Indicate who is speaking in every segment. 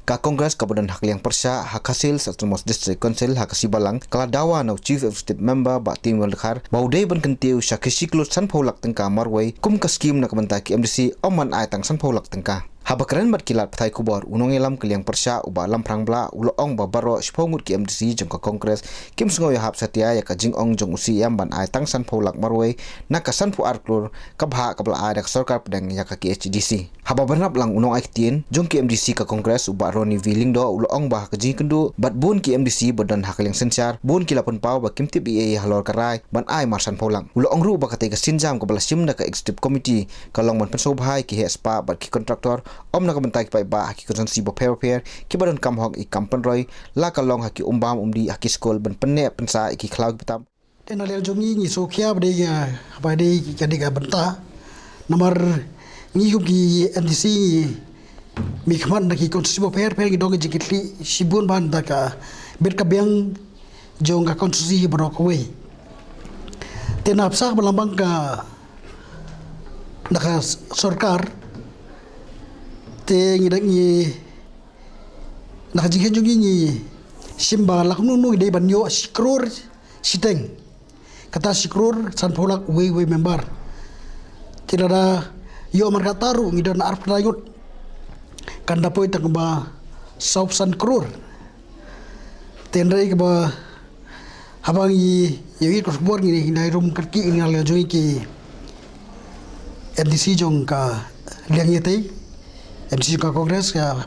Speaker 1: ka Kongres kabudan hak liang pyrshah hakasil Satmos District Council Hakasi balang kala dawa no Chief Executive Member ba Teinwell Dkhar baudai ban kyntiew shaka siklut san pholak tyngka marway kum ka Skim na kamanta ki MDC oman ai tang san pholak tyngka habakran mat kilat pathai kubor unong elam ke liang pyrshah uba lam prangbla ulo ong ba baro shpongut ki MDC jong ka Kongres kim sngoy hap satia ya ka jing ong jong usi yam ban ai tang san pholak marway na ka san pu arklur kabha kabla ai dak sarkar pedang ya ka KHADC haba bernap lang unong ai tien jong ki MDC ka Kongres uba roni viling do ulo ong ba ka jing kendu bat bun ki MDC badan hak liang sensyar bun ki lapun pau ba kim tip ia halor karai ban ai mar san pholang ulo ong ru ba ka te ka sinjam ka bala sim na ka executive committee kalong man pensobhai ki hespa bat ki kontraktor om na kabantai ki ba haki konsensi bo pair ki badan kam hok i kampan roy la kalong haki umbam umdi haki skol ban penne pensa ki khlau ki patam
Speaker 2: tena le jongi ni so khia bade ya ba de ki ka banta nomor ni hu ki MDC mi khman ki konsensi bo pair ki dog jikitli sibun ban da ka ber ka beng jong ka konsensi borok we tena apsak balambang ka naka sarkar te ngi dak ni nak jigen jungi ni simba lak nu nu de ban yo sikror siteng kata sikror san pholak we member tilada yo mar kataru ngi don arp rayut kanda poi tak ba saup san kror tenrai ke ba habang yi yewi ko bor ngi nai rum katki ngi al jungi ki MDC jong ka liang yete MDC ka Kongres ka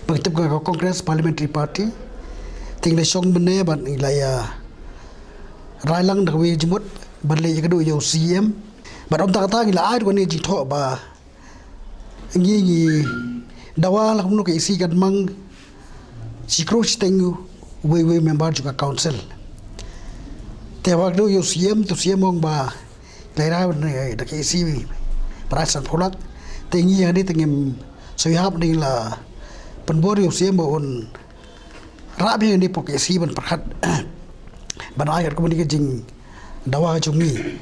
Speaker 2: bertemu ka Kongres Parliamentary Party tinggal song benda ban ilaya railang dak we jemut ban le ka do yo CM ban om ta ta ngila ai ko ne ji tho ba ngi dawa la nu ka isi kan mang sikro tengu we member juga council te wak do yo CM to CM ong ba laira dak isi perasan pholak tengi yang di tengim soyap ni la penbor yo siam bon rabi yang di pokesi ban perhat ban ayat ko ni jing dawa jungi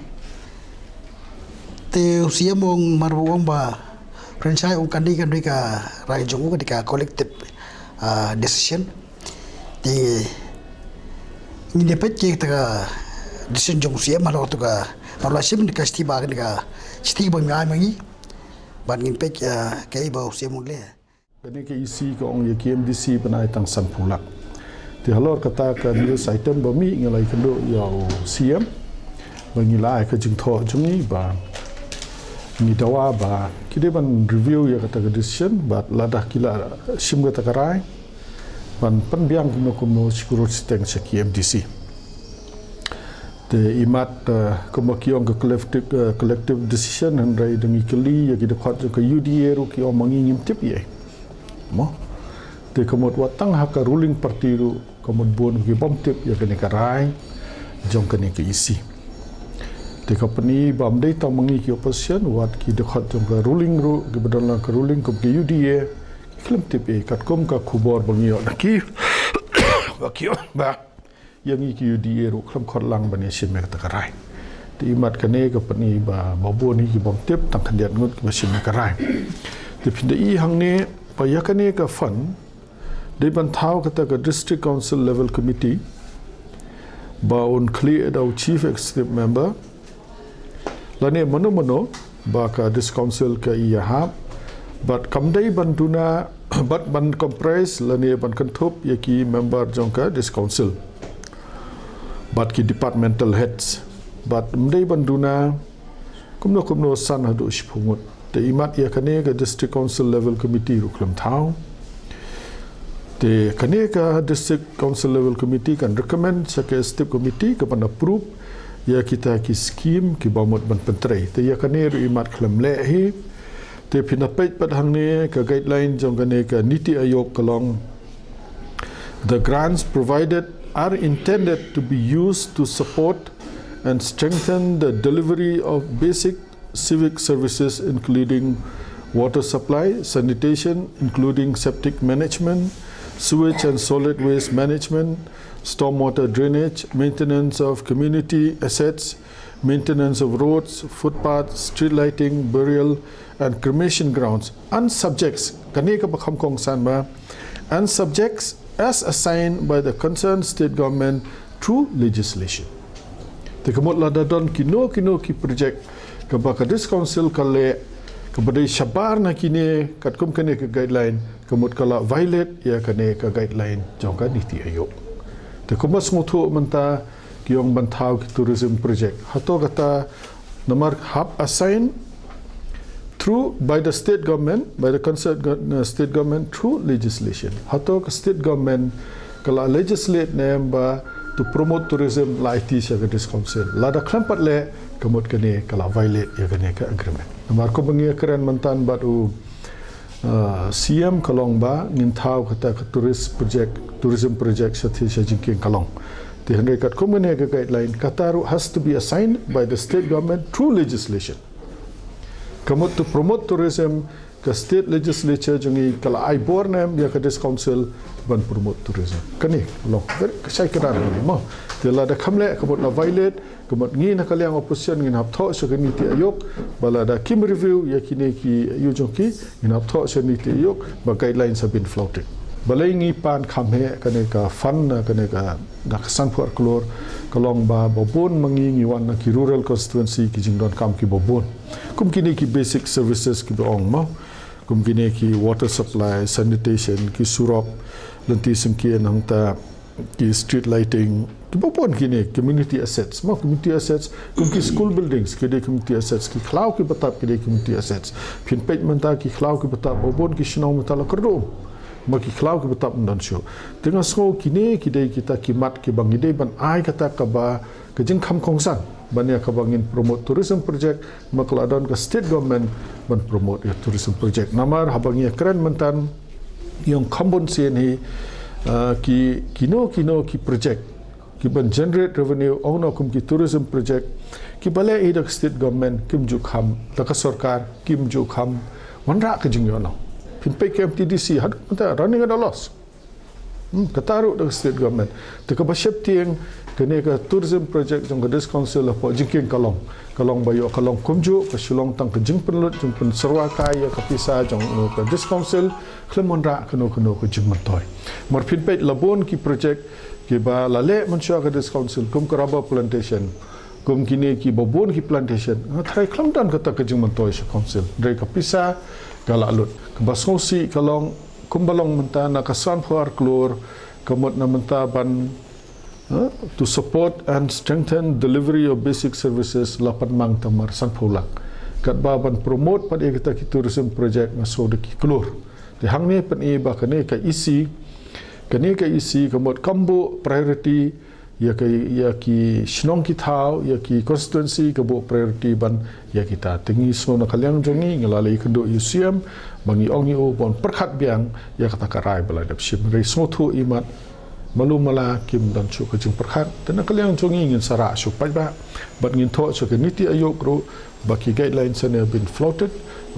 Speaker 2: te siam ong marwong ba franchise ong kan ka rai jungu ka collective decision di ni de pet ke ta decision jong siam malo to ka parlasim ni ka sti ba ni ka sti ba ngai mangi ban ngin pek kai bau siamul le
Speaker 3: kene ke isi ko ong ye KMDC panai tang san pulak ti halor kata ka news item ba mi ngalai kendo yo siam bangila ka jing tho jungi ba ni dawa ba kide ban review ya kata decision ba ladah kila sim ga takarai ban penbiang kuno sikuro steng se KMDC the imat komakiong ke collective decision handrai demi keli ya kita khat ke UDA ru ki omangi ngimtip ye mo te komot watang haka ruling party ru komot bon ki bomtip ya kene karai jong kene ke isi te company bam dei ta mangi ki opposition wat ki de khat jong ke ruling ru ki badal ke ruling ko ki UDA klem tip e kat kom ka khubor bangi ki ba yang iki UDA ru khlam khot lang bani sim me ta karai ti mat kane ka pani ba babu ni ki bom tip tang khandiat ngut ki sim me karai ti phinde i hang ne pa yakane ka fan de ban thau ka ta ka district council level committee ba on clear our chief executive member lane mono ba ka this council ka i hab but kamdai ban tuna but ban comprise lane ban kanthop yaki member jongka this council but ki departmental heads but mdei banduna kumno san hadu shpungut te imat ya kane ka district council level committee ruklam thau te kane ka district council level committee kan recommend sake step committee ka pan approve ya kita ki scheme ki bamot ban pentrei te ya kane ru imat khlam le hi te pinapait pad hangne ka guideline jong kane ka niti ayog kalong the grants provided are intended to be used to support and strengthen the delivery of basic civic services including water supply, sanitation including septic management, sewage and solid waste management, stormwater drainage, maintenance of community assets maintenance of roads, footpaths, street lighting, burial, and cremation grounds, and subjects, and subjects as assigned by the concerned state government through legislation. The kamut ladadon kino ki project kabaka this council kale kabadai shabar na kine katkum kane ke guideline kamut kala violate ya kane ke guideline jongka niti ayok. The kumas ngutu menta kiong bantau ki tourism project hato kata namar hab assigned through by the state government, by the concerned state government through legislation. Hato ke state government kala legislate nemba to promote tourism la IT syaga this council. Lada klampat le kamut kene kala violate ya kene ke agreement. Namar ko bengia keren mentan batu CM kalong ba ngintau kata ke tourism project sati sajingking kalong. The Henry kat komene ke guideline kataru has to be assigned by the state government through legislation. Kamut to promote tourism ke state legislature jungi kala I born em ya ke this council ban promote tourism. Kani long saya kira ni mo. Tela da kamle kamut la violate kamut ngi na kaliang opposition ngin hap tho so niti ayok bala da kim review ya kini ki yujongki ngin hap tho so niti ayok ba guidelines have been flouted. Balai ngi pan khamhe kane ka fund kane ka daksan for klor kalong ba bobon mangi ngi wan na ki rural constituency ki jingdon kam ki bobon kum kini ki basic services ki ong mo kum kini ki water supply sanitation ki surop lenti sengki nang ta ki street lighting ki bobon kini community assets mo community assets kum ki school buildings ki de community assets ki khlau ki batap ki de community assets phin page manta ki khlau ki batap bobon ki shnau mata la kerdo maki khlau ki batap dan show tengah sko kini kidai kita kimat ki bang ide ban ai kata kaba ke jing kham khongsan bania ka bangin promote tourism project makladon ke state government ban promote ya tourism project namar habangia keren mentan yang khambon sen hi ki kino ki project ki ban generate revenue ono kum ki tourism project ki bale ida state government kim ju kham taka sarkar kim ju kham wanra ke jing yo no Pimpai KMTDC had running at a loss. Kataru the state government. The kabaship tiang kenega tourism project jong this council of jingking kalong bayo kalong kumju kasulong tang kejing penlut jong pen serwakai ya kapisa jong this council klemonra keno ke jing mentoy. Mar pimpai labon ki project ki ba lale mensua ke this council kum karaba plantation. Kum kini ki bobon ki plantation. Thai klamdan kata ke jing mentoy se council. Dari kapisa galalut kebaskosi kalong kumbalong menta na kasan puar klor kamut na menta ban to support and strengthen delivery of basic services lapan mang tamar san pulak kat ban promote pada kita ki tourism project ngaso de ki klor de hang ne pen e ba kane ka isi kamut kambo priority ya ki shnong ki thau ya ki constituency kabo priority ban ya kita tengi so na kaliang jongi ngalali kedo UCM bangi ongi o bon perkhat biang ya kata karai bala dap shim rei so thu imat malu mala kim dan chu ka jing perkhat tan kaliang jongi ngin sara su pai ba bat ngin tho so ke niti ayok ro ba ki guidelines have been floated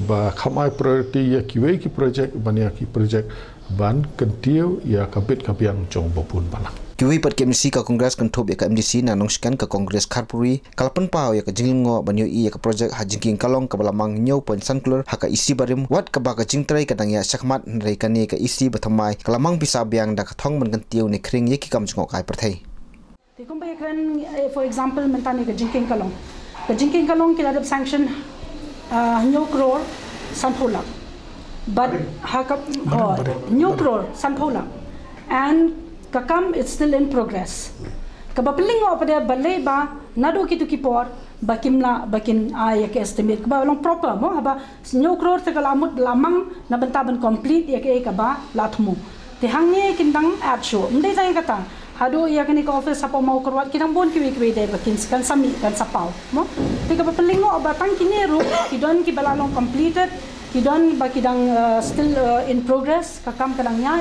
Speaker 3: ba khamai priority ya ki wei ki project ban ya ki project ban kyntiew ya kabit kabiang jong bopun balang
Speaker 1: Kiwi pat KMC ka Kongres kan thop ya ka MDC na nongskan ka Kongres Kharpuri kalpan pau ya ka jinglingo banyo i ya ka project hajingking kalong ka balamang nyau point sankler haka isi barim wat ka ba ka jingtrai ka dangya sakmat rei ka ni ka isi bathamai kalamang bisa biang da ka thong man kyntiew ni khring ye ki kam jngok kai prathai
Speaker 4: tikum ba kan for example mentani ka jingking kalong kila dab sanction nyau crore sanphola but haka nyau crore sanphola and kakam it's still in progress kabapelingo pada balai ba nado kitu kipor bakin ay ke estimate ba long proper mo aba new crore te kalamut lamang na bentaban complete ya ke ba latmu te hangye kindang at show ndai jang kata hado ya kani ka office apa mau kerwat kidang bon kiwi dai bakin kan sami kan sapau mo te kabapelingo aba tang kineru kidon ki balalong completed kidon ba kidang still in progress kakam kadangnya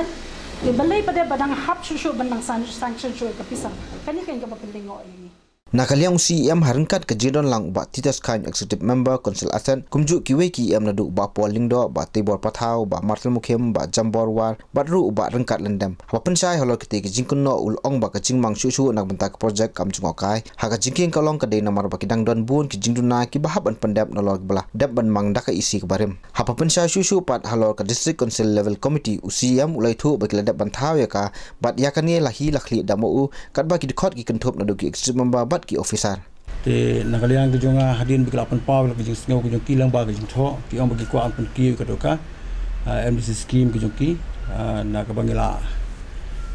Speaker 4: balai pada badang hap shushu bandang sanction show kapisa kani kan ka papelingo ini
Speaker 1: Nakaliang CEM harengkat ke jidon lang ba titas kan executive member council asen kumju kiwe ki em nadu ba polingdo ba tebor pathau ba martel mukhem ba jambor war ba ru ba rengkat lendam ba pensai holor kiti ke jingkun no ul ong ba ke jingmang susu nak bentak project kam jungokai haka jingking kalong ke de namar ba kidang don bun ki jingduna ki ba haban pendap nolor bala dap ban mang daka isi ke barim hapa pensai susu pat halor ke district council level committee UCM ulai thu ba kiladap banthau ya ka bat yakani lahi lakhli damu kat ba ki dikot ki kentup nadu ki executive member ki officer
Speaker 5: te nakaliang ke jonga hadin bikelapan paw ke jing sngo ke jong kilang ba ke jing tho ki om bagi kwa pun ki ke doka MDC Skim ke jong ki na ka bangila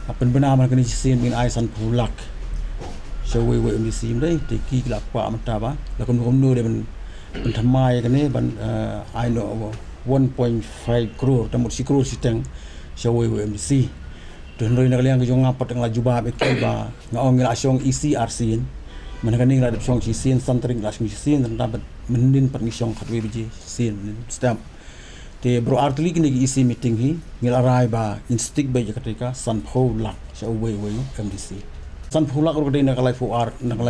Speaker 5: apen benar man kini sin bin aisan pulak so we MDC dai te ki la kwa mata ba la kom no de ban thamai ke ne ban I know 1.5 crore tamut si crore siteng so we MDC tu ndoi nakaliang ke jonga pat ngla juba be ki ba ngaong ngila syong ECRC mana kaning la depsong si sin santring la sin dan dapat menin pat ngisong khatwe biji sin stamp te bro artli kini isi meeting hi ngil arai ba instik ba ketika san phulak sa we MDC san phulak ro de na kalai fu ar kalai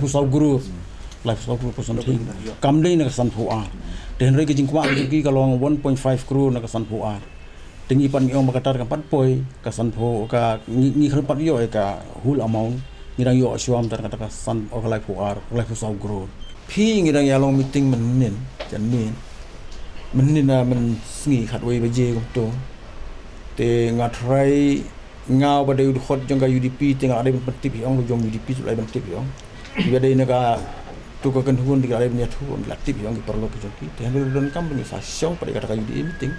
Speaker 5: fu sau guru life sau guru person thing kam dei na san fu ar den re ke jing kwa ki kalong 1.5 crore na san fu ar tingi pan mi ong makatar ka pat poi ka san fu ka ni khal pat yo ka hul amount ngirang yo syam tar kata san of life war life sau grow phi ngirang ya long meeting menin janin na men sngi khatwe beje ko to te ngatrai ngau ba de khot jong ga UDP te ga de pentip yong jong UDP su lai pentip yong ya de na ga tu ka kan hun di ga lai nya thu on la tip yong ki perlo ki te han don company sa syong pada kata UDP meeting